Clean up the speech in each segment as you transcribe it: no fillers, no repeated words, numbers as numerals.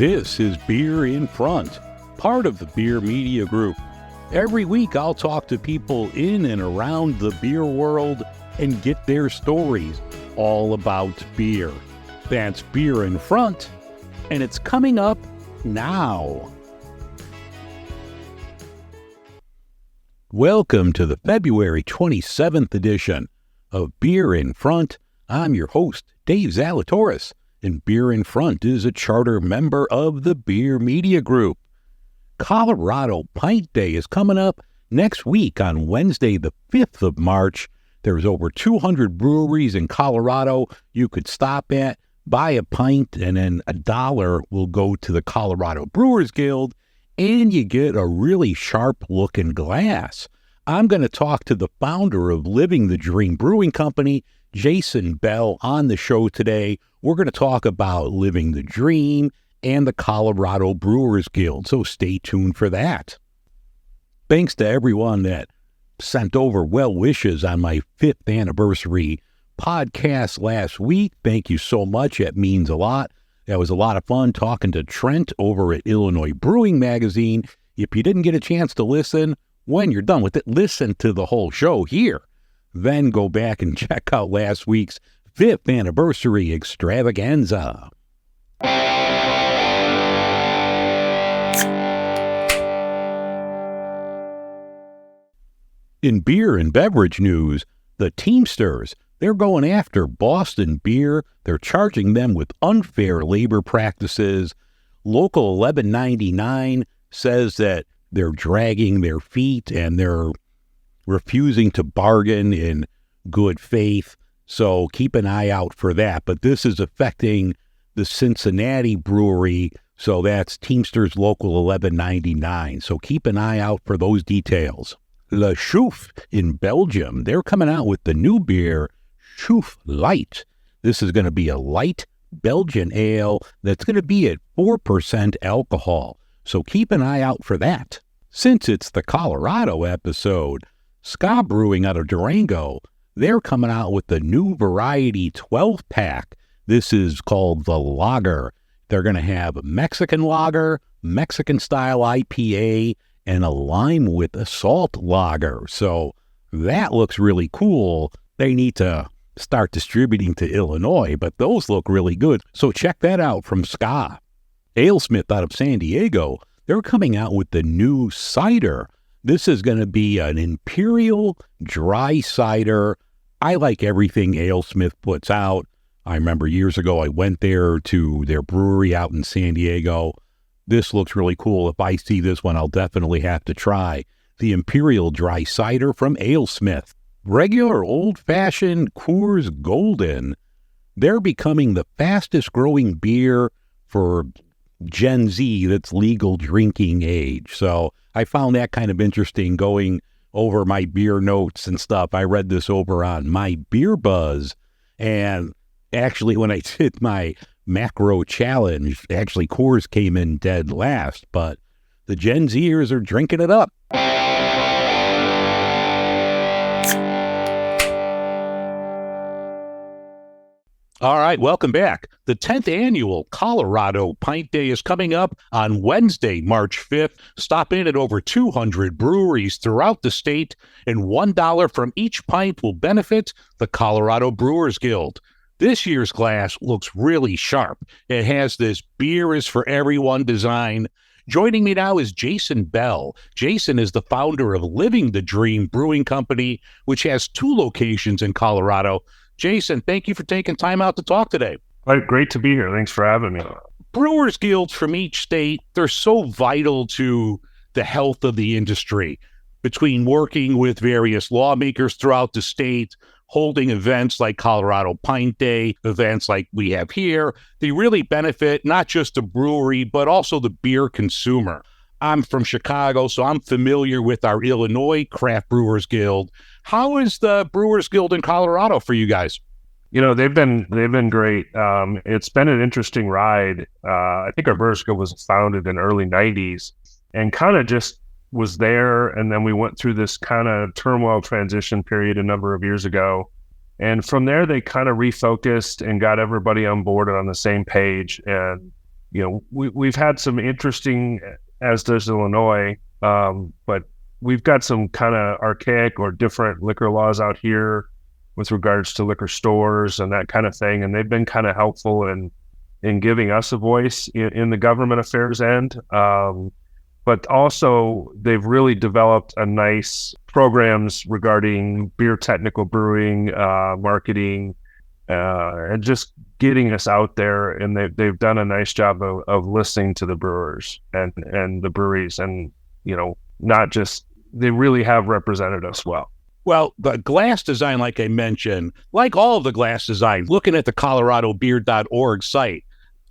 This is Beer in Front, part of the Beer Media Group. Every week I'll talk to people in and around the beer world and get their stories all about beer. That's Beer in Front, and it's coming up now. Welcome to the February 27th edition of Beer in Front. I'm your host, Dave Zalatoris, and Beer in Front is a charter member of the Beer Media Group. Colorado Pint Day is coming up next week on Wednesday, the 5th of March. There's over 200 breweries in Colorado you could stop at, buy a pint, and then $1 will go to the Colorado Brewers Guild, and you get a really sharp-looking glass. I'm going to talk to the founder of Living the Dream Brewing Company, Jason Bell, on the show today. We're going to talk about Living the Dream and the Colorado Brewers Guild, so stay tuned for that. Thanks to everyone that sent over well wishes on my 5th anniversary podcast last week. Thank you so much. It means a lot. That was a lot of fun talking to Trent over at Illinois Brewing Magazine. If you didn't get a chance to listen, when you're done with it, listen to the whole show here. Then go back and check out last week's 5th anniversary extravaganza. In beer and beverage news, the Teamsters, they're going after Boston Beer. They're charging them with unfair labor practices. Local 1199 says that they're dragging their feet and they're refusing to bargain in good faith. So keep an eye out for that. But this is affecting the Cincinnati brewery. So that's Teamsters Local 1199. So keep an eye out for those details. Le Chouffe in Belgium, they're coming out with the new beer, Chouffe Light. This is going to be a light Belgian ale that's going to be at 4% alcohol. So keep an eye out for that. Since it's the Colorado episode, Ska Brewing out of Durango, they're coming out with the new variety 12-pack. This is called the Lager. They're going to have Mexican Lager, Mexican-style IPA, and a lime with a salt lager. So that looks really cool. They need to start distributing to Illinois, but those look really good. So check that out from Ska. AleSmith out of San Diego, they're coming out with the new cider. This is going to be an imperial dry cider. I like everything AleSmith puts out. I remember years ago I went there to their brewery out in San Diego. This looks really cool. If I see this one, I'll definitely have to try the Imperial Dry Cider from AleSmith. Regular old-fashioned Coors Golden. They're becoming the fastest-growing beer for Gen Z that's legal drinking age. So I found that kind of interesting going over my beer notes and stuff. I read this over on My Beer Buzz. And actually, when I did my macro challenge, actually Coors came in dead last, but the Gen Zers are drinking it up. All right, welcome back. The 10th annual Colorado Pint Day is coming up on Wednesday, March 5th. Stop in at over 200 breweries throughout the state, and $1 from each pint will benefit the Colorado Brewers Guild. This year's glass looks really sharp. It has this beer is for everyone design. Joining me now is Jason Bell. Jason is the founder of Living the Dream Brewing Company, which has 2 locations in Colorado. Jason, thank you for taking time out to talk today. Great to be here. Thanks for having me. Brewers guilds from each state, they're so vital to the health of the industry. Between working with various lawmakers throughout the state, holding events like Colorado Pint Day, events like we have here, they really benefit not just the brewery, but also the beer consumer. I'm from Chicago, so I'm familiar with our Illinois Craft Brewers Guild. How is the Brewers Guild in Colorado for you guys? You know, they've been great. It's been an interesting ride. I think our Brewers Guild was founded in early 90s and kind of just was there. And then we went through this kind of turmoil transition period a number of years ago. And from there, they kind of refocused and got everybody on board and on the same page. And we've had some interesting, as does Illinois, but we've got some kind of archaic or different liquor laws out here with regards to liquor stores and that kind of thing. And they've been kind of helpful in giving us a voice in the government affairs end. But also they've really developed a nice programs regarding beer technical brewing, marketing, and just getting us out there. And they've done a nice job of listening to the brewers and the breweries, and, not just, they really have represented us well. Well, the glass design, like I mentioned, like all of the glass design, looking at the coloradobeer.org site,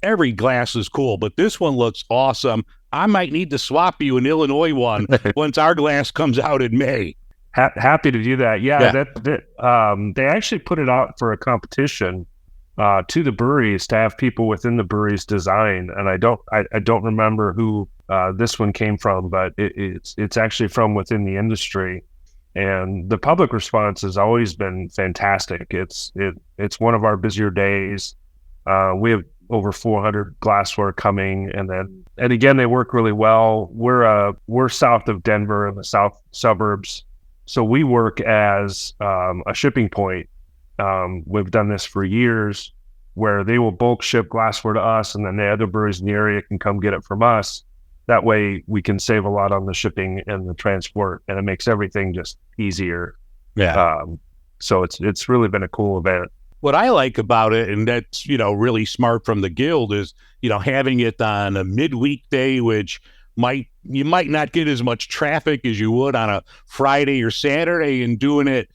every glass is cool, but this one looks awesome. I might need to swap you an Illinois one once our glass comes out in May. Happy to do that. Yeah. They actually put it out for a competition to the breweries to have people within the breweries design. And I don't remember who this one came from, but it's actually from within the industry. And the public response has always been fantastic. It's one of our busier days. We have over 400 glassware coming, and again, they work really well. We're south of Denver in the south suburbs, so we work as a shipping point. We've done this for years, where they will bulk ship glassware to us, and then the other breweries in the area can come get it from us. That way, we can save a lot on the shipping and the transport, and it makes everything just easier. Yeah. So it's really been a cool event. What I like about it, and that's, really smart from the guild, is, having it on a midweek day, which you might not get as much traffic as you would on a Friday or Saturday, and doing it,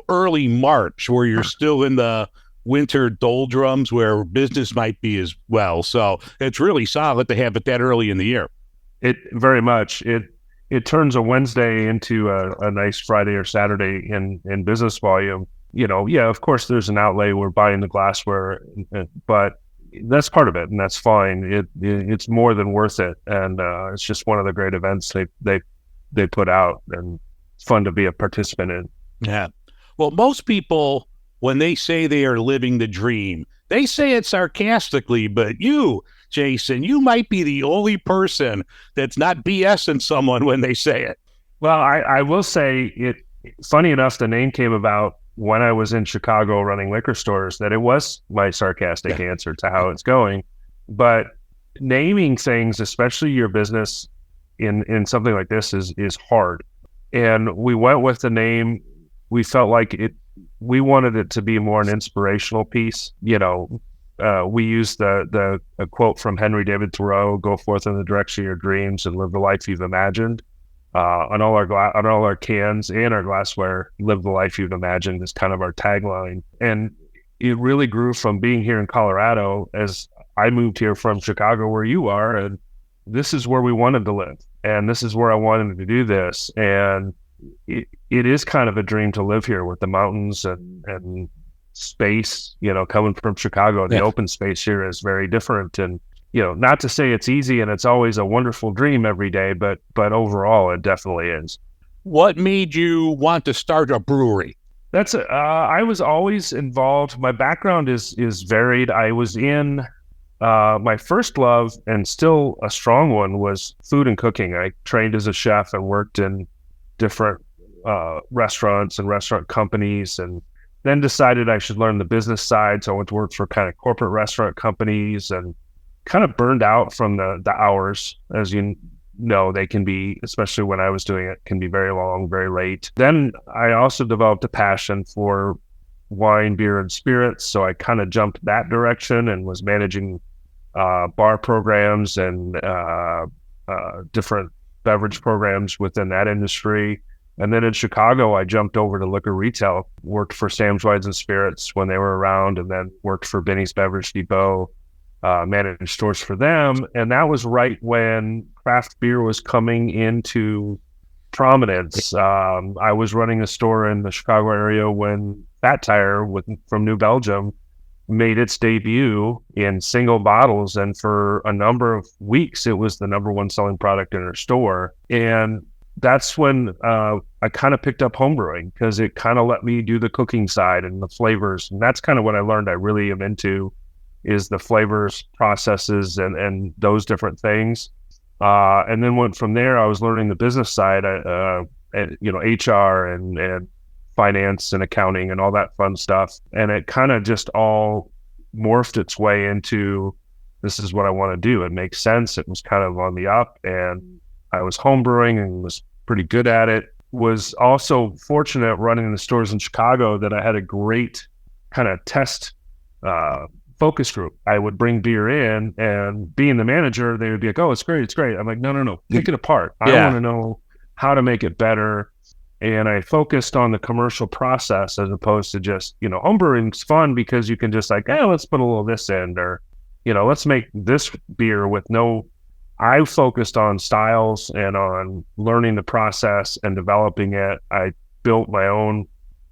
early March, where you're still in the winter doldrums where business might be as well. So it's really solid to have it that early in the year. It very much. It turns a Wednesday into a nice Friday or Saturday in business volume. Of course, there's an outlay. We're buying the glassware, but that's part of it, and that's fine. It's more than worth it, and it's just one of the great events they put out, and it's fun to be a participant in. Yeah. Well, most people, when they say they are living the dream, they say it sarcastically, but you, Jason, you might be the only person that's not BSing someone when they say it. Well, I will say it. Funny enough, the name came about when I was in Chicago running liquor stores, that it was my sarcastic answer to how it's going. But naming things, especially your business in something like this, is hard. And we went with the name. We felt like we wanted it to be more an inspirational piece. We used a quote from Henry David Thoreau: "Go forth in the direction of your dreams and live the life you've imagined." On all our cans and our glassware, "Live the life you've imagined" is kind of our tagline. And it really grew from being here in Colorado, as I moved here from Chicago, where you are, and this is where we wanted to live, and this is where I wanted to do this. And it is kind of a dream to live here with the mountains and space. Coming from Chicago, the open space here is very different. And not to say it's easy and it's always a wonderful dream every day, but overall it definitely is. What made you want to start a brewery? I was always involved. My background is varied. I was in my first love, and still a strong one, was food and cooking. I trained as a chef and worked in different restaurants and restaurant companies, and then decided I should learn the business side. So I went to work for kind of corporate restaurant companies, and kind of burned out from the hours. As you know, they can be, especially when I was doing it, can be very long, very late. Then I also developed a passion for wine, beer, and spirits. So I kind of jumped that direction and was managing bar programs and different beverage programs within that industry. And then in Chicago, I jumped over to liquor retail, worked for Sam's Wines and Spirits when they were around, and then worked for Benny's Beverage Depot, managed stores for them. And that was right when craft beer was coming into prominence. I was running a store in the Chicago area when Fat Tire from New Belgium made its debut in single bottles, and for a number of weeks it was the number one selling product in our store. And that's when I kind of picked up homebrewing, because it kind of let me do the cooking side and the flavors, and that's kind of what I learned I really am into, is the flavors, processes, and those different things. And then went from there. I was learning the business side, HR and finance and accounting and all that fun stuff. And it kind of just all morphed its way into, this is what I want to do. It makes sense. It was kind of on the up, and I was homebrewing and was pretty good at it. Was also fortunate running the stores in Chicago that I had a great kind of test focus group. I would bring beer in, and being the manager, they would be like, "Oh, it's great, it's great." I'm like, "No, pick it apart. I want to know how to make it better." And I focused on the commercial process as opposed to just, homebrewing's fun because you can just like, let's put a little of this in, or, let's make this beer with no. I focused on styles and on learning the process and developing it. I built my own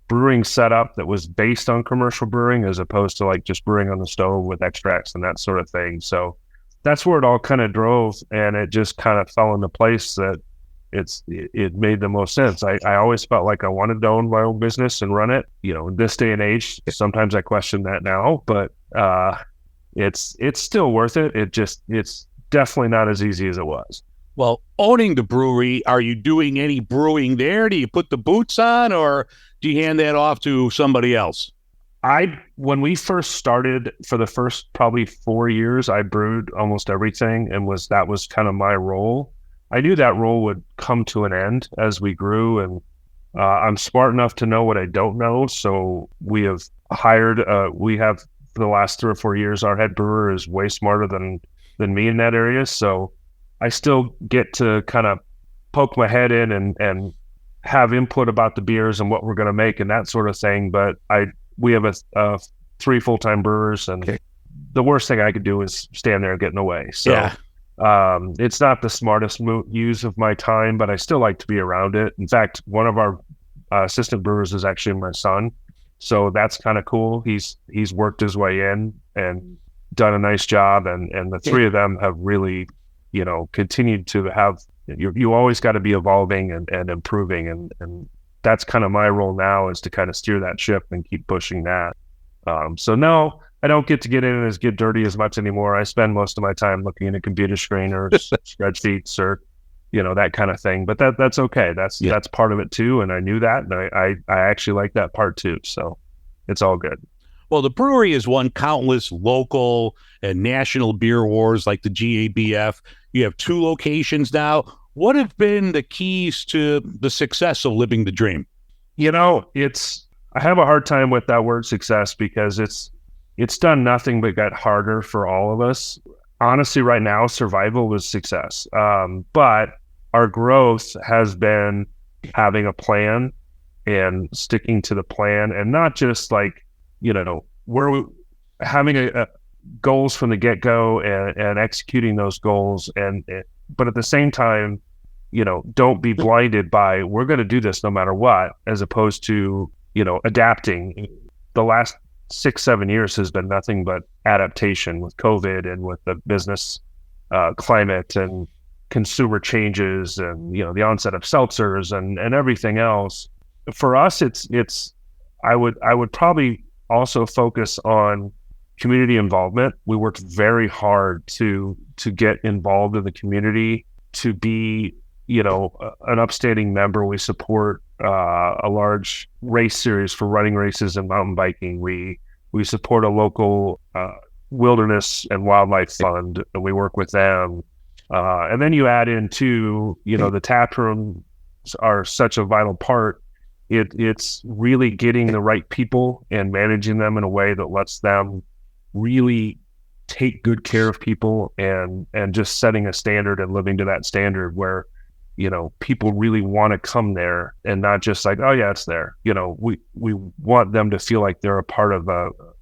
brewing setup that was based on commercial brewing as opposed to like just brewing on the stove with extracts and that sort of thing. So that's where it all kind of drove, and it just kind of fell into place that it made the most sense. I always felt like I wanted to own my own business and run it. In this day and age, sometimes I question that now, but it's still worth it. It's definitely not as easy as it was. Well, owning the brewery, are you doing any brewing there? Do you put the boots on, or do you hand that off to somebody else? When we first started, for the first probably 4 years, I brewed almost everything, and that was kind of my role. I knew that role would come to an end as we grew, and I'm smart enough to know what I don't know. So we have hired, for the last 3 or 4 years, our head brewer is way smarter than me in that area. So I still get to kind of poke my head in and have input about the beers and what we're going to make and that sort of thing. But we have 3 full-time brewers, and the worst thing I could do is stand there and get in the way. So. Yeah. It's not the smartest use of my time, but I still like to be around it. In fact, one of our assistant brewers is actually my son, so that's kind of cool. He's worked his way in and done a nice job, and the 3 of them have really, continued to have. You always got to be evolving and improving, and that's kind of my role now, is to kind of steer that ship and keep pushing that. So no. I don't get dirty as much anymore. I spend most of my time looking at a computer screen or spreadsheets or, that kind of thing. But that's okay. That's part of it too. And I knew that, and I actually like that part too. So it's all good. Well, the brewery has won countless local and national beer wars like the GABF. You have 2 locations now. What have been the keys to the success of living the dream? I have a hard time with that word success because it's done nothing but got harder for all of us. Honestly, right now, survival was success. But our growth has been having a plan and sticking to the plan, and not just like, we're having a goals from the get-go and executing those goals. But at the same time, don't be blinded by, we're going to do this no matter what, as opposed to, adapting. The last 6-7 years has been nothing but adaptation with COVID and with the business climate and consumer changes and the onset of seltzers and everything else. For us, I would probably also focus on community involvement. We worked very hard to get involved in the community, to be an upstanding member. We support a large race series for running races and mountain biking. We support a local wilderness and wildlife fund, and we work with them. And then you add in too, the tap rooms are such a vital part. It's really getting the right people and managing them in a way that lets them really take good care of people, and just setting a standard and living to that standard where people really want to come there, and not just like, oh yeah, it's there. We want them to feel like they're a part of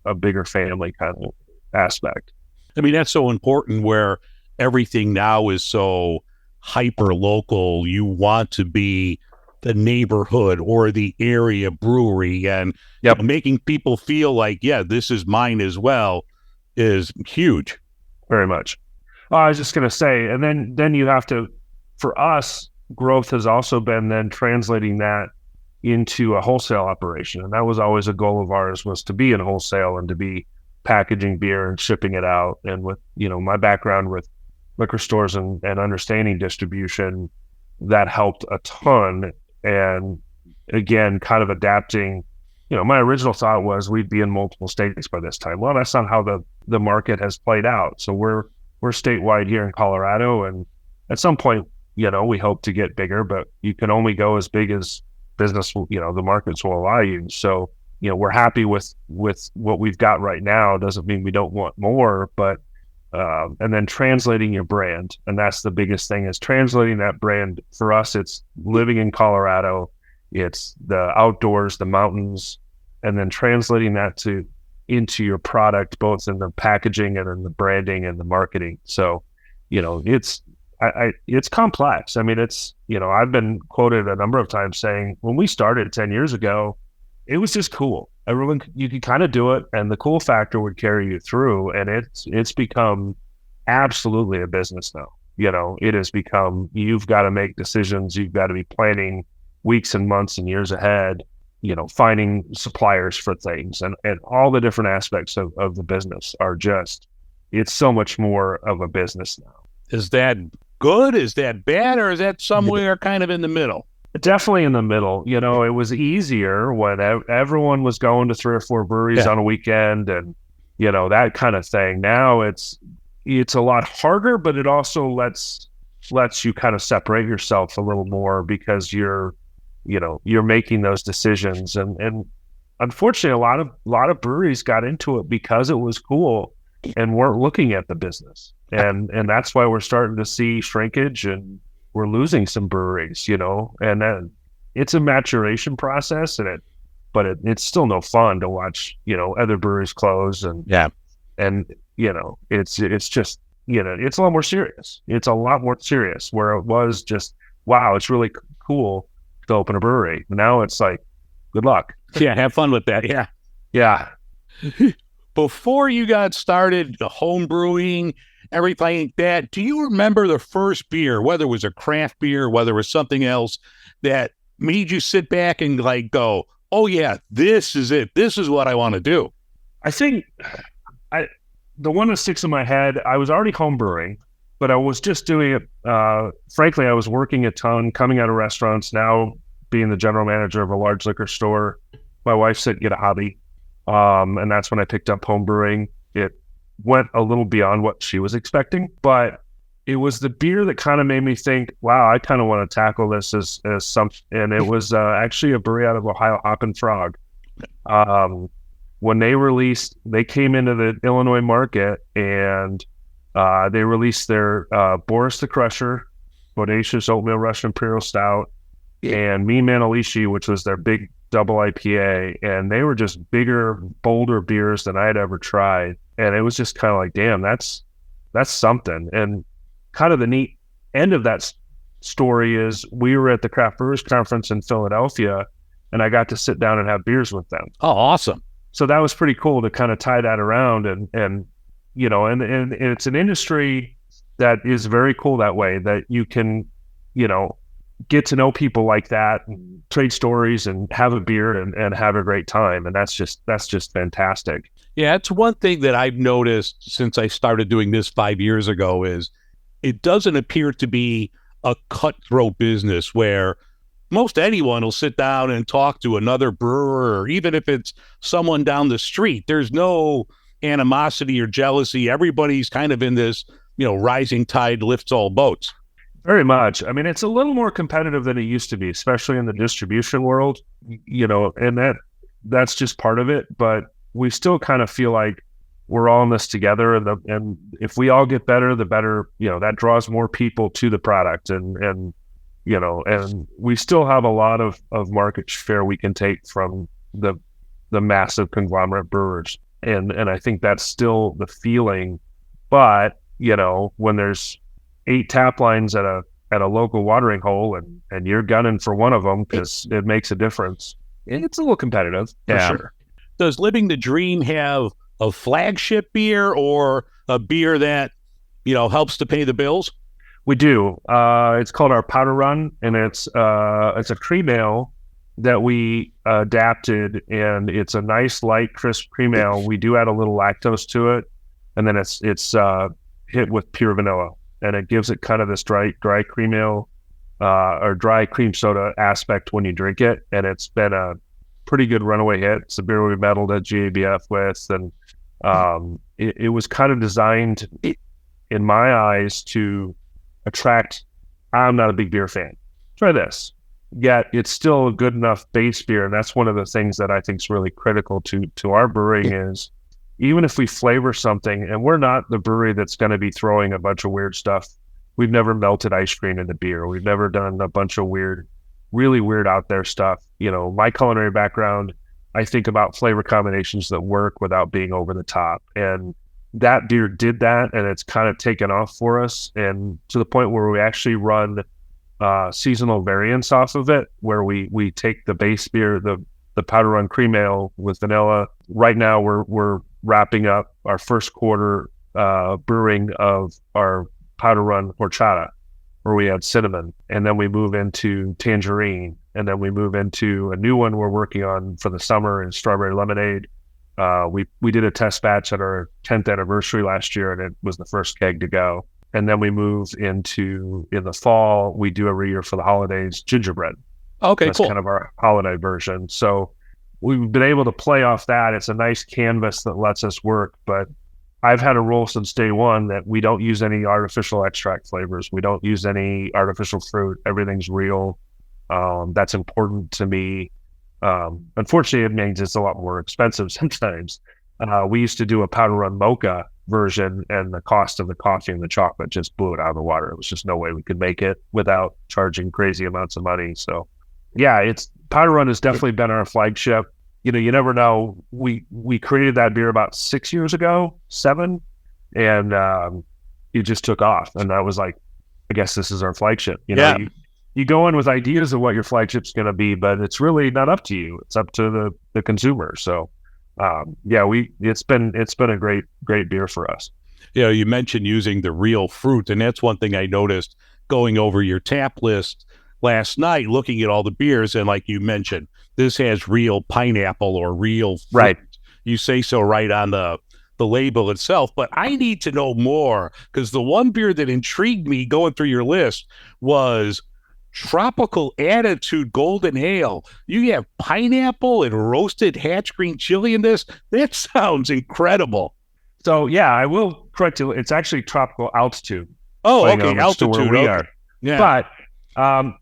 a bigger family kind of aspect. I mean, that's so important, where everything now is so hyper local. You want to be the neighborhood or the area brewery, and making people feel like, this is mine as well, is huge. Very much. I was just going to say, and then you have to, for us, growth has also been then translating that into a wholesale operation. And that was always a goal of ours, was to be in wholesale and to be packaging beer and shipping it out. And with, my background with liquor stores and understanding distribution, that helped a ton. And again, kind of adapting, my original thought was we'd be in multiple states by this time. Well, that's not how the market has played out. So we're statewide here in Colorado. And at some point, we hope to get bigger, but you can only go as big as business, the markets will allow you. So, we're happy with what we've got right now. Doesn't mean we don't want more, but and then translating your brand. And that's the biggest thing, is translating that brand. For us, it's living in Colorado, it's the outdoors, the mountains, and then translating that into your product, both in the packaging and in the branding and the marketing. So, it's complex. I mean, it's, I've been quoted a number of times saying, when we started 10 years ago, it was just cool. You could kind of do it, and the cool factor would carry you through. And it's become absolutely a business now. It has become, you've got to make decisions. You've got to be planning weeks and months and years ahead, finding suppliers for things, and all the different aspects of the business are just, it's so much more of a business now. Is that good? Is that bad? Or is that somewhere kind of in the middle? Definitely in the middle. It was easier when everyone was going to 3 or 4 breweries on a weekend and, that kind of thing. Now it's a lot harder, but it also lets you kind of separate yourself a little more, because you're making those decisions. And unfortunately, a lot of breweries got into it because it was cool and weren't looking at the business. And that's why we're starting to see shrinkage, and we're losing some breweries, and then it's a maturation process, but it's still no fun to watch, other breweries close. And it's just, it's a lot more serious. It's a lot more serious, where it was just, wow, it's really cool to open a brewery. Now it's like, good luck. Yeah. Have fun with that. Yeah. Yeah. Before you got started, the home brewing, everything like that, do you remember the first beer, whether it was a craft beer, whether it was something else, that made you sit back and go, oh yeah, this is it. This is what I want to do? I think the one that sticks in my head, I was already home brewing, but I was just doing it. Frankly, I was working a ton, coming out of restaurants, now being the general manager of a large liquor store. My wife said, get a hobby. And that's when I picked up home brewing. It went a little beyond what she was expecting, but it was the beer that kind of made me think, wow, I kind of want to tackle this as something. And it was actually a brewery out of Ohio, Hop and Frog. When they came into the Illinois market, and they released their Boris the Crusher, Bodacious Oatmeal Russian Imperial Stout, and Mean Manalishi, which was their big double IPA. And they were just bigger, bolder beers than I had ever tried. And it was just kind of like, damn, that's something. And kind of the neat end of that story is we were at the Craft Brewers Conference in Philadelphia, and I got to sit down and have beers with them. Oh, awesome. So that was pretty cool to kind of tie that around. And it's an industry that is very cool that way, that you can, get to know people like that, and trade stories, and have a beer and have a great time. And that's just fantastic. Yeah, it's one thing that I've noticed since I started doing this 5 years ago, is it doesn't appear to be a cutthroat business where most anyone will sit down and talk to another brewer, or even if it's someone down the street. There's no animosity or jealousy. Everybody's kind of in this, rising tide lifts all boats. Very much. I mean, it's a little more competitive than it used to be, especially in the distribution world, and that's just part of it. But we still kind of feel like we're all in this together, and if we all get better, the better, that draws more people to the product, and we still have a lot of market share we can take from the massive conglomerate brewers. And I think that's still the feeling. But, when there's 8 tap lines at a local watering hole, and you're gunning for one of them because it makes a difference, it's a little competitive, for sure. Does Living the Dream have a flagship beer, or a beer that, helps to pay the bills? We do. It's called our Powder Run, and it's a cream ale that we adapted, and it's a nice light crisp cream ale. We do add a little lactose to it, and then it's hit with pure vanilla, and it gives it kind of this dry cream ale or dry cream soda aspect when you drink it, and it's been a pretty good runaway hit. It's a beer we medaled at GABF with, and it was kind of designed, in my eyes, to attract. I'm not a big beer fan. Try this. Yet it's still a good enough base beer, and that's one of the things that I think is really critical to our brewing is even if we flavor something, and we're not the brewery that's going to be throwing a bunch of weird stuff. We've never melted ice cream into beer. We've never done a bunch of really weird out there stuff. My culinary background, I think about flavor combinations that work without being over the top. And that beer did that, and it's kind of taken off for us, and to the point where we actually run seasonal variants off of it, where we take the base beer, the Powder Run Cream Ale with vanilla. Right now, we're wrapping up our first quarter brewing of our Powder Run Horchata, where we add cinnamon, and then we move into tangerine, and then we move into a new one we're working on for the summer in strawberry lemonade. We did a test batch at our 10th anniversary last year, and it was the first keg to go. And then we move into, in the fall, we do every year for the holidays, gingerbread. Okay, That's cool. kind of our holiday version. So we've been able to play off that. It's a nice canvas that lets us work, but I've had a rule since day one that we don't use any artificial extract flavors. We don't use any artificial fruit. Everything's real. That's important to me. Unfortunately, it means it's a lot more expensive sometimes. We used to do a Powder Run Mocha version, and the cost of the coffee and the chocolate just blew it out of the water. It was just no way we could make it without charging crazy amounts of money. So yeah, Powder Run has definitely been our flagship. You never know. We created that beer about 6 years ago, 7, and it just took off. And I was like, I guess this is our flagship. You go in with ideas of what your flagship's going to be, but it's really not up to you. It's up to the consumer. So it's been a great beer for us. You mentioned using the real fruit, and that's one thing I noticed going over your tap list last night, looking at all the beers, and like you mentioned, this has real pineapple or real fruit. Right. You say so right on the label itself, but I need to know more, because the one beer that intrigued me going through your list was Tropical Attitude Golden Ale. You have pineapple and roasted hatch green chili in this? That sounds incredible. So yeah, I will correct you. It's actually Tropical Altitude. Oh, okay, Altitude. Where we okay. are. Yeah. But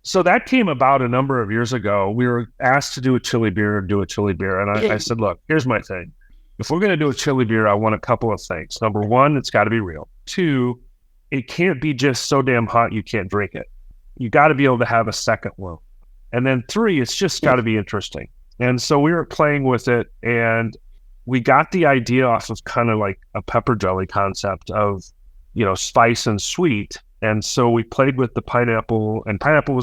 so that came about a number of years ago. We were asked to do a chili beer, and I said, look, here's my thing. If we're going to do a chili beer, I want a couple of things. Number one, it's got to be real. 2, it can't be just so damn hot you can't drink it. You got to be able to have a second one. And then 3, it's just got to be interesting. And so we were playing with it, and we got the idea off of kind of like a pepper jelly concept of, spice and sweet. And so we played with the pineapple, and pineapple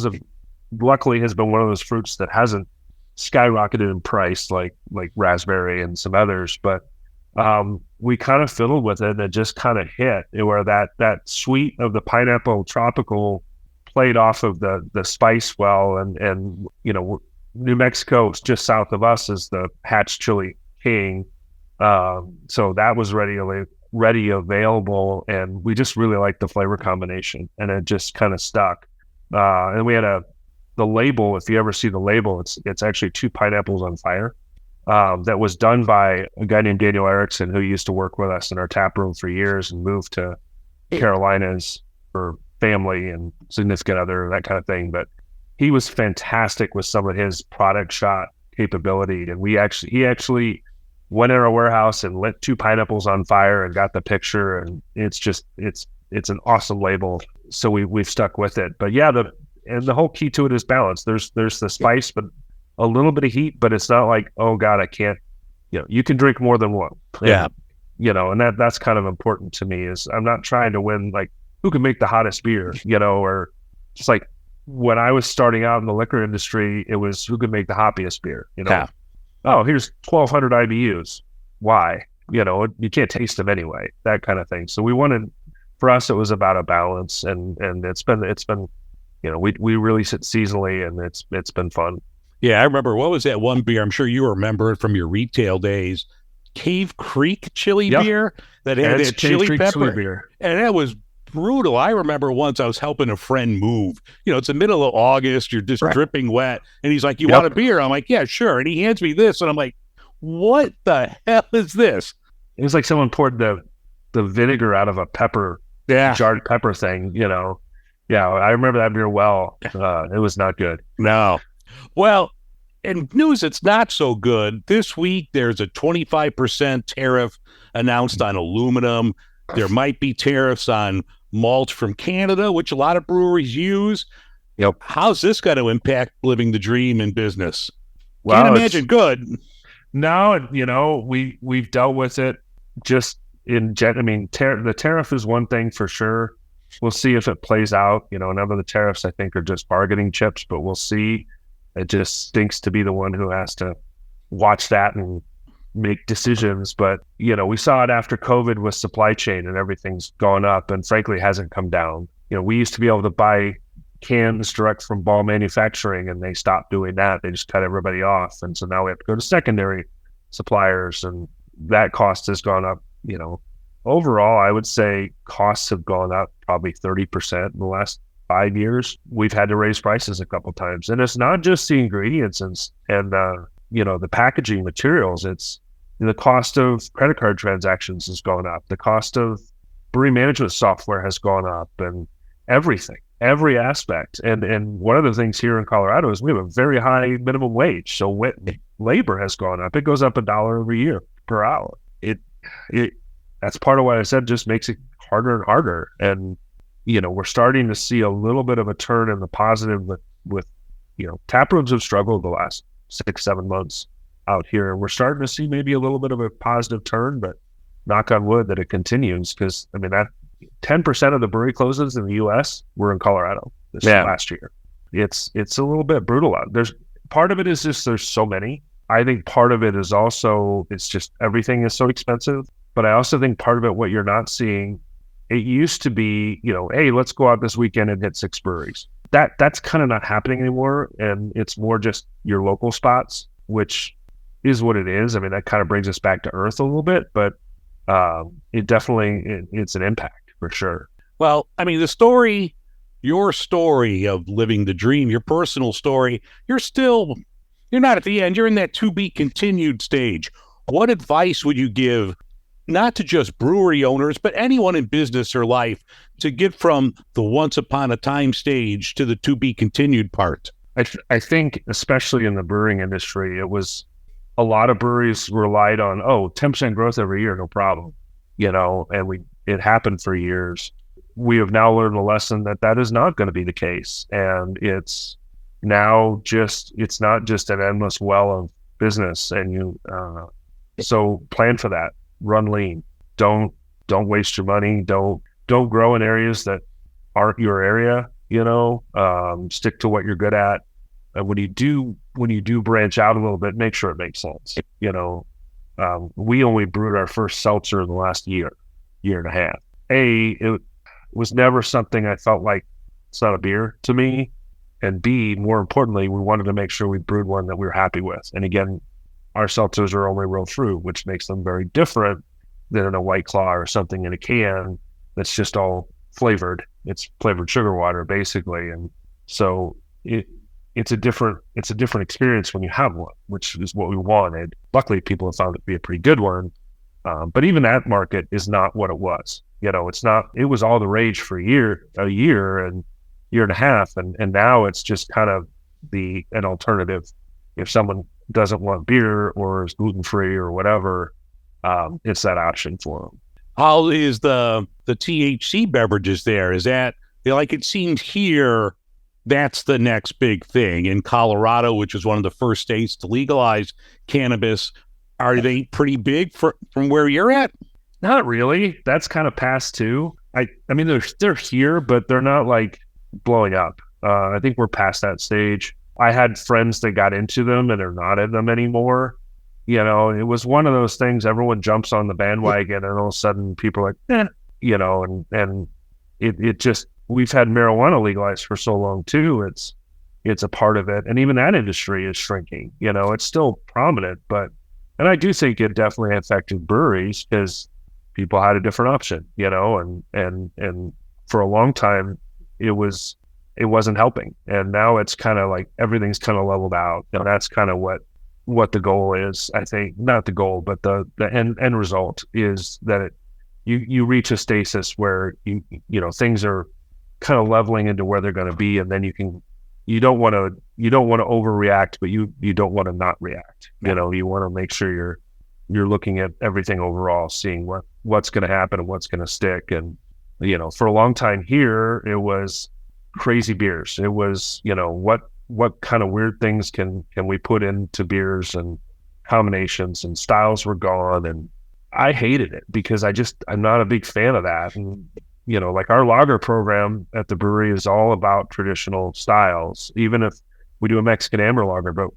luckily has been one of those fruits that hasn't skyrocketed in price like raspberry and some others. But we kind of fiddled with it, and it just kind of hit where that sweet of the pineapple tropical played off of the spice well, and New Mexico, just south of us, is the hatch chili king. So that was ready, available, and we just really liked the flavor combination, and it just kind of stuck. And we had the label. If you ever see the label, it's actually 2 pineapples on fire. That was done by a guy named Daniel Erickson, who used to work with us in our tap room for years and moved to Carolinas for family and significant other, that kind of thing. But he was fantastic with some of his product shot capability, and he actually went in our warehouse and lit 2 pineapples on fire and got the picture, and it's an awesome label. So we've stuck with it. But yeah, the whole key to it is balance. There's the spice, but a little bit of heat, but it's not like, oh God, I can't, you can drink more than one. Yeah. And that's kind of important to me. Is I'm not trying to win like who can make the hottest beer, or just like when I was starting out in the liquor industry, it was who could make the hoppiest beer, Yeah. Oh, here's 1,200 IBUs. Why? You can't taste them anyway, that kind of thing. So for us, it was about a balance, and it's been, we release it seasonally, and it's been fun. Yeah, I remember. What was that one beer? I'm sure you remember it from your retail days. Cave Creek chili Yeah, beer that and had it's that Cave chili Creek chili pepper. beer. And that was brutal. I remember once I was helping a friend move. It's the middle of August. You're just Right. dripping wet. And he's like, "You want a Yep. beer?" I'm like, "Yeah, sure." And he hands me this. And I'm like, "What the hell is this?" It was like someone poured the vinegar out of a Yeah. jarred pepper thing, Yeah, I remember that beer well. It was not good. No. Well, in news it's not so good, this week there's a 25% tariff announced on aluminum. There might be tariffs on malt from Canada, which a lot of breweries use. Yep. How's this going to impact living the dream in business? Well, Can't imagine good. No, we've dealt with it just the tariff is one thing for sure. We'll see if it plays out. A number of the tariffs I think are just bargaining chips, but we'll see. It just stinks to be the one who has to watch that and make decisions. But, we saw it after COVID with supply chain and everything's gone up and frankly hasn't come down. We used to be able to buy cans direct from Ball Manufacturing and they stopped doing that. They just cut everybody off. And so now we have to go to secondary suppliers and that cost has gone up. Overall, I would say costs have gone up probably 30% in the last 5 years. We've had to raise prices a couple times, and it's not just the ingredients and the packaging materials. It's the cost of credit card transactions has gone up. The cost of brewery management software has gone up, and everything, every aspect. And one of the things here in Colorado is we have a very high minimum wage, so labor has gone up. It goes up $1 every year per hour. That's part of what I said. Just makes it harder and harder. And we're starting to see a little bit of a turn in the positive with tap rooms have struggled the last 6-7 months out here. We're starting to see maybe a little bit of a positive turn, but knock on wood that it continues because that 10% of the brewery closes in the U.S. were in Colorado this last year. It's a little bit brutal out. There's part of it is just there's so many. I think part of it is also it's just everything is so expensive. But I also think part of it, what you're not seeing, it used to be, hey, let's go out this weekend and hit 6 breweries. That's kind of not happening anymore. And it's more just your local spots, which is what it is. That kind of brings us back to earth a little bit, but it's an impact for sure. Well, your story of living the dream, your personal story, you're not at the end. You're in that to be continued stage. What advice would you give not to just brewery owners, but anyone in business or life to get from the once upon a time stage to the to be continued part? I think, especially in the brewing industry, it was a lot of breweries relied on, 10% growth every year, no problem, and it happened for years. We have now learned a lesson that is not going to be the case. And it's now it's not just an endless well of business. And so plan for that. Run lean. Don't waste your money. Don't grow in areas that aren't your area. Stick to what you're good at. And when you do branch out a little bit, make sure it makes sense. We only brewed our first seltzer in the last year and a half. It was never something I felt like it's not a beer to me. And B, more importantly, we wanted to make sure we brewed one that we were happy with. And again, our seltzers are only real fruit, which makes them very different than in a White Claw or something in a can that's just all flavored. It's flavored sugar water, basically. And so it's a different experience when you have one, which is what we wanted. Luckily, people have found it to be a pretty good one. But even that market is not what it was. It's not. It was all the rage for a year and year and a half, and now it's just kind of an alternative. If someone doesn't want beer or is gluten-free or whatever, it's that option for them. How is the THC beverages there? Is that, like it seemed here, that's the next big thing in Colorado, which was one of the first states to legalize cannabis. Are they pretty big from where you're at? Not really. That's kind of past too. They're here, but they're not like blowing up. I think we're past that stage. I had friends that got into them and are not in them anymore. It was one of those things. Everyone jumps on the bandwagon, and all of a sudden, people are like, and it just. We've had marijuana legalized for so long too. it's a part of it. And even that industry is shrinking. It's still prominent, and I do think it definitely affected breweries because people had a different option, and for a long time it wasn't helping. And now it's kind of like everything's kind of leveled out. That's kind of what the goal is. I think not the goal, but the end result is that you reach a stasis where things are kind of leveling into where they're going to be, and then you don't want to overreact, but you don't want to not react. You want to make sure you're looking at everything overall, seeing what's going to happen and what's going to stick. And for a long time here, it was crazy beers. It was what kind of weird things can we put into beers, and combinations and styles were gone, and I hated it because I'm not a big fan of that. And like our lager program at the brewery is all about traditional styles. Even if we do a Mexican amber lager, but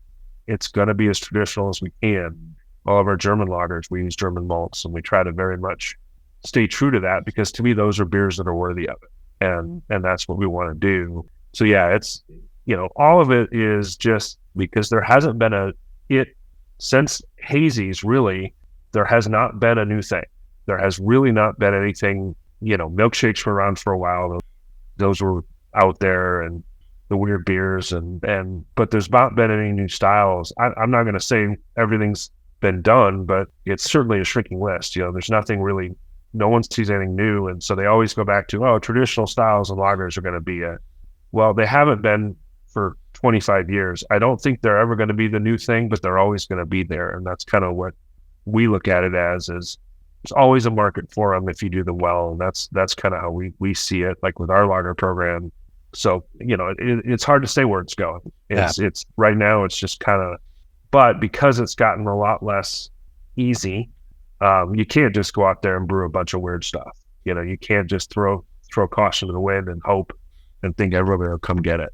it's going to be as traditional as we can. All of our German lagers, we use German malts, and we try to very much stay true to that, because to me, those are beers that are worthy of it. And that's what we want to do. So yeah, it's, all of it is just because there hasn't been since hazies, really, there has not been a new thing. There has really not been anything. Milkshakes were around for a while. Those were out there, and the weird beers, but there's not been any new styles. I'm not going to say everything's been done, but it's certainly a shrinking list. There's nothing really, no one sees anything new. And so they always go back to, traditional styles and lagers are going to be it. Well, they haven't been for 25 years. I don't think they're ever going to be the new thing, but they're always going to be there. And that's kind of what we look at it as, is there's always a market for them if you do them well. And that's kind of how we see it, like with our lager program. So, it's hard to say where it's going. It's right now, it's just kind of, but because it's gotten a lot less easy, you can't just go out there and brew a bunch of weird stuff. You can't just throw caution to the wind and hope and think everybody will come get it.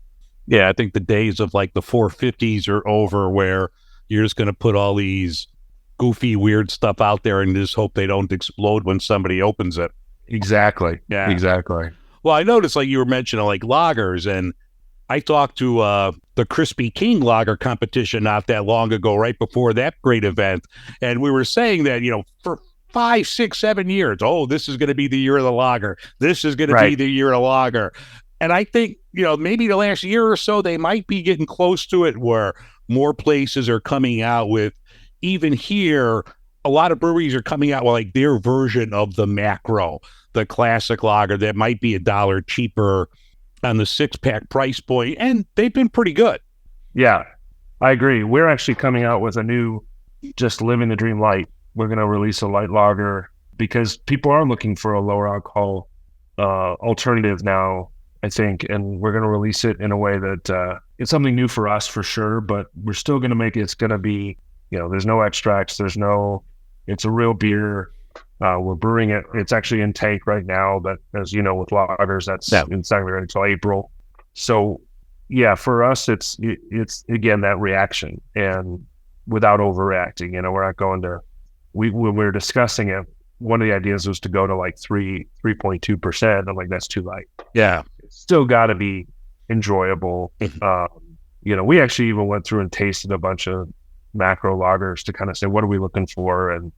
Yeah, I think the days of like the 450s are over, where you're just going to put all these goofy, weird stuff out there and just hope they don't explode when somebody opens it. Exactly. Yeah. Exactly. Well, I noticed, like you were mentioning, like lagers, and I talked to the Crispy King lager competition not that long ago, right before that great event. And we were saying that, for 5, 6, 7 years, this is going to be the year of the lager. This is going to be the year of the lager. And I think, maybe the last year or so, they might be getting close to it, where more places are coming out with, even here, a lot of breweries are coming out with like their version of the macro, the classic lager that might be $1 cheaper on the 6-pack price point, and they've been pretty good. Yeah, I agree. We're actually coming out with a new, just living the dream light. We're going to release a light lager because people are looking for a lower alcohol alternative now, I think, and we're going to release it in a way that it's something new for us for sure, but we're still going to make it. It's going to be, there's no extracts, it's a real beer. We're brewing it. It's actually in tank right now, but as you know, with lagers, it's not going to be ready until April. So yeah, for us, it's again, that reaction, and without overreacting. We're not going to, when we were discussing it, one of the ideas was to go to like 3.2%. I'm like, that's too light. Yeah. It's still got to be enjoyable. We actually even went through and tasted a bunch of macro lagers to kind of say, what are we looking for? And,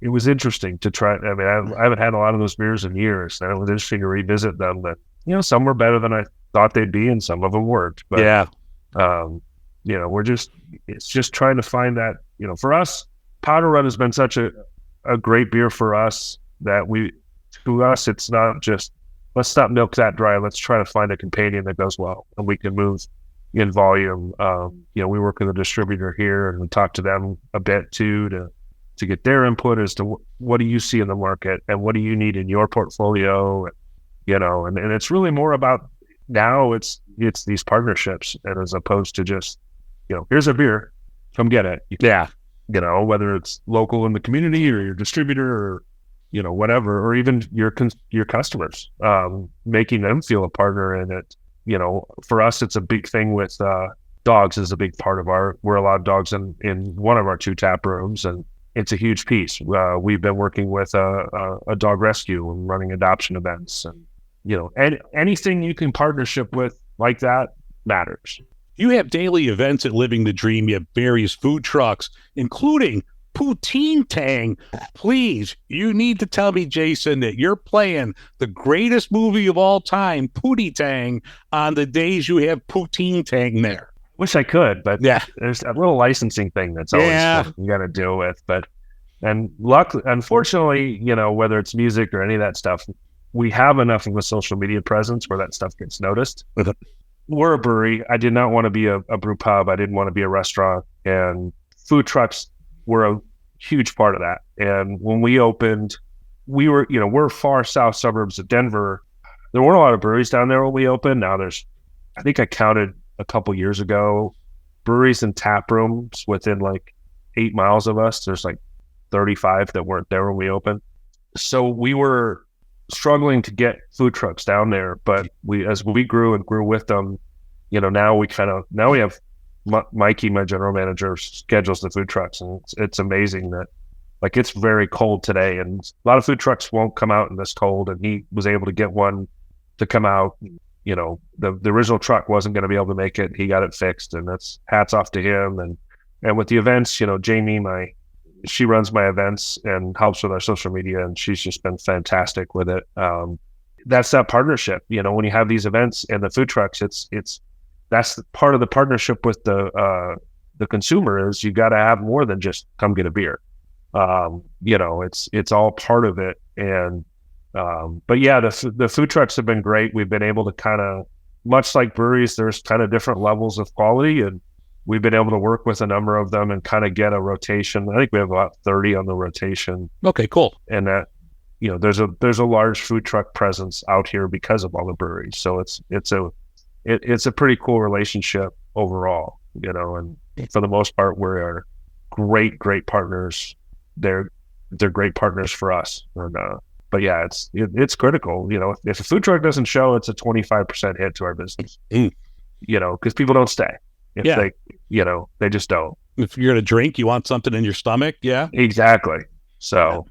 it was interesting to try. I mean, I haven't had a lot of those beers in years, and it was interesting to revisit them. But, some were better than I thought they'd be, and some of them weren't. But, it's just trying to find that, for us, Powder Run has been such a great beer for us that to us, it's not just, let's not milk that dry. Let's try to find a companion that goes well, and we can move in volume. We work with a distributor here, and we talk to them a bit too, to get their input as to what do you see in the market and what do you need in your portfolio, and it's really more about now it's these partnerships, and as opposed to just, here's a beer, come get it. Yeah. Whether it's local in the community or your distributor or, whatever, or even your customers, making them feel a partner in it. For us, it's a big thing with dogs is a big part of we're allowed dogs in one of our 2 tap rooms, and it's a huge piece. We've been working with a dog rescue and running adoption events, and anything you can partnership with like that, matters. You have daily events at Living the Dream. You have various food trucks, including Poutine Tang. Please, you need to tell me, Jason, that you're playing the greatest movie of all time, Pootie Tang, on the days you have Poutine Tang there. Wish I could, but Yeah. there's a little licensing thing that's always fun you got to deal with. But unfortunately, whether it's music or any of that stuff, we have enough of a social media presence where that stuff gets noticed. We're a brewery. I did not want to be a brew pub. I didn't want to be a restaurant, and food trucks were a huge part of that. And when we opened, we're far south suburbs of Denver. There weren't a lot of breweries down there when we opened. Now I think I counted a couple years ago, breweries and tap rooms within like 8 miles of us. There's like 35 that weren't there when we opened. So we were struggling to get food trucks down there, but as we grew and grew with them, now we have Mikey, my general manager, schedules the food trucks, and it's amazing that like it's very cold today, and a lot of food trucks won't come out in this cold, and he was able to get one to come out. The original truck wasn't going to be able to make it. He got it fixed, and that's hats off to him. And with the events, Jamie, she runs my events and helps with our social media, and she's just been fantastic with it. That's that partnership. When you have these events and the food trucks, that's part of the partnership with the consumer is you got to have more than just come get a beer. It's all part of it. And but yeah, the food trucks have been great. We've been able to kind of, much like breweries, there's kind of different levels of quality, and we've been able to work with a number of them and kind of get a rotation. I think we have about 30 on the rotation. Okay, cool. And that, there's a large food truck presence out here because of all the breweries. So it's a pretty cool relationship overall, and for the most part, we are great partners. They're great partners for us. And, but yeah, it's critical. If a food truck doesn't show, it's a 25% hit to our business. Because people don't stay. They just don't. If you're going to drink, you want something in your stomach. Yeah, exactly. So,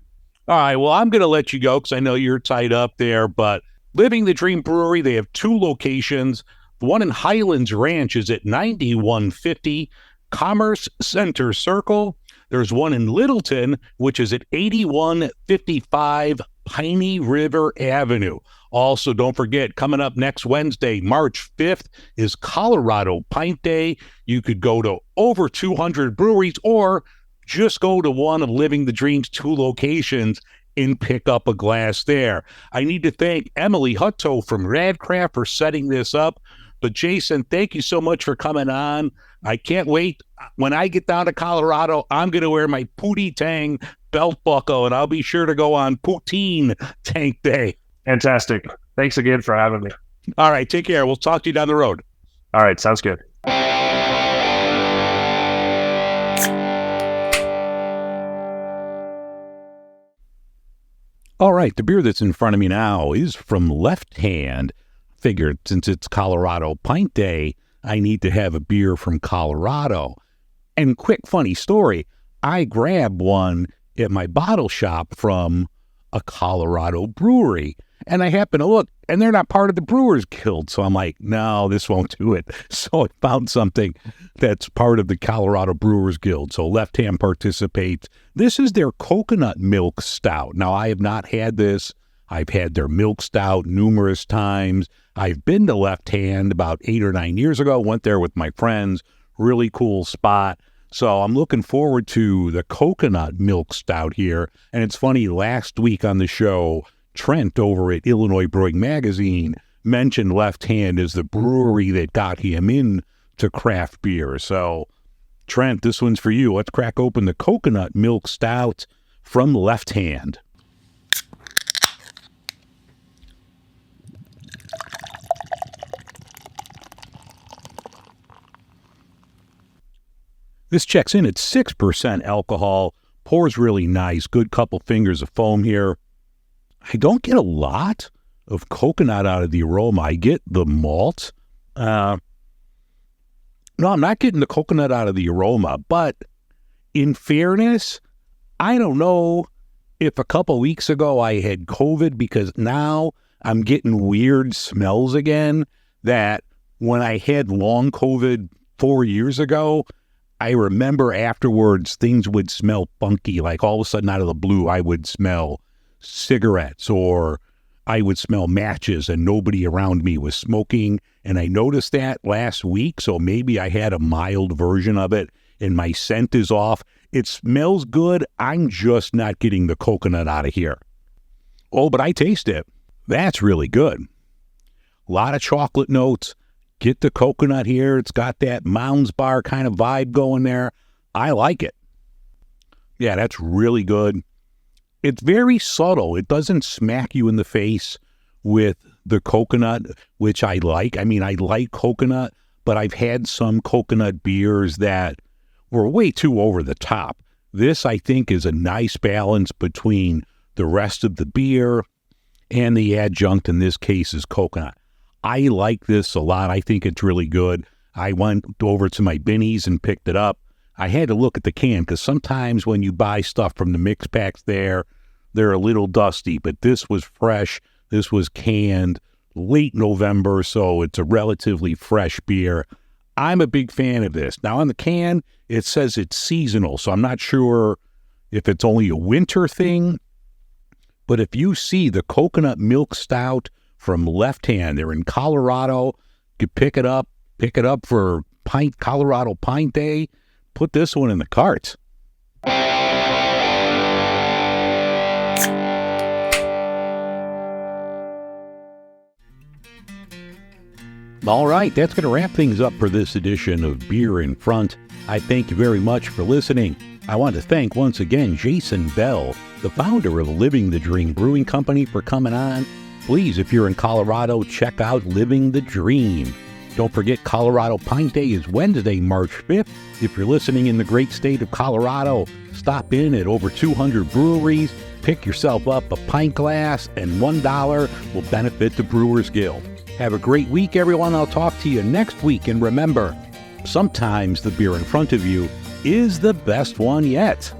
all right. Well, I'm going to let you go because I know you're tied up there. But Living the Dream Brewery, they have 2 locations. The one in Highlands Ranch is at 9150 Commerce Center Circle. There's one in Littleton, which is at 8155 Piney River Avenue. Also, don't forget, coming up next Wednesday, March 5th, is Colorado Pint Day. You could go to over 200 breweries or just go to one of Living the Dream's 2 locations and pick up a glass there. I need to thank Emily Hutto from Radcraft for setting this up. But Jason, thank you so much for coming on. I can't wait. When I get down to Colorado, I'm going to wear my Pootie Tang belt buckle, and I'll be sure to go on Poutine Tang Day. Fantastic. Thanks again for having me. All right, take care. We'll talk to you down the road. All right, sounds good. All right, the beer that's in front of me now is from Left Hand. Figured since it's Colorado Pint Day, I need to have a beer from Colorado. And quick funny story, I grabbed one at my bottle shop from a Colorado brewery. And I happened to look, and they're not part of the Brewers Guild. So I'm like, no, this won't do it. So I found something that's part of the Colorado Brewers Guild. So Left Hand participates. This is their coconut milk stout. Now, I have not had this. I've had their milk stout numerous times. I've been to Left Hand about 8 or 9 years ago. Went there with my friends. Really cool spot. So I'm looking forward to the coconut milk stout here. And it's funny, last week on the show, Trent over at Illinois Brewing Magazine mentioned Left Hand as the brewery that got him in to craft beer. So, Trent, this one's for you. Let's crack open the coconut milk stout from Left Hand. This checks in at 6% alcohol, pours really nice, good couple fingers of foam here. I don't get a lot of coconut out of the aroma. I get the malt. No, I'm not getting the coconut out of the aroma, but in fairness, I don't know if a couple weeks ago I had COVID because now I'm getting weird smells again that when I had long COVID 4 years ago, I remember afterwards things would smell funky. Like all of a sudden out of the blue, I would smell cigarettes or I would smell matches and nobody around me was smoking. And I noticed that last week. So maybe I had a mild version of it and my scent is off. It smells good. I'm just not getting the coconut out of here. Oh, but I taste it. That's really good. A lot of chocolate notes. Get the coconut here. It's got that Mounds Bar kind of vibe going there. I like it. Yeah, that's really good. It's very subtle. It doesn't smack you in the face with the coconut, which I like. I mean, I like coconut, but I've had some coconut beers that were way too over the top. This, I think, is a nice balance between the rest of the beer and the adjunct, in this case, is coconut. I like this a lot. I think it's really good. I went over to my Binnies and picked it up. I had to look at the can because sometimes when you buy stuff from the mix packs they're a little dusty, but this was fresh. This was canned late November, so it's a relatively fresh beer. I'm a big fan of this. Now on the can, it says it's seasonal, so I'm not sure if it's only a winter thing, but if you see the coconut milk stout from Left Hand, they're in Colorado, you can pick it up for Pint, Colorado Pint Day, put this one in the cart. All right, that's going to wrap things up for this edition of Beer in Front. I thank you very much for listening. I want to thank once again Jason Bell, the founder of Living the Dream Brewing Company, for coming on. Please, if you're in Colorado, check out Living the Dream. Don't forget, Colorado Pint Day is Wednesday, March 5th. If you're listening in the great state of Colorado, stop in at over 200 breweries, pick yourself up a pint glass, and $1 will benefit the Brewers Guild. Have a great week, everyone. I'll talk to you next week. And remember, sometimes the beer in front of you is the best one yet.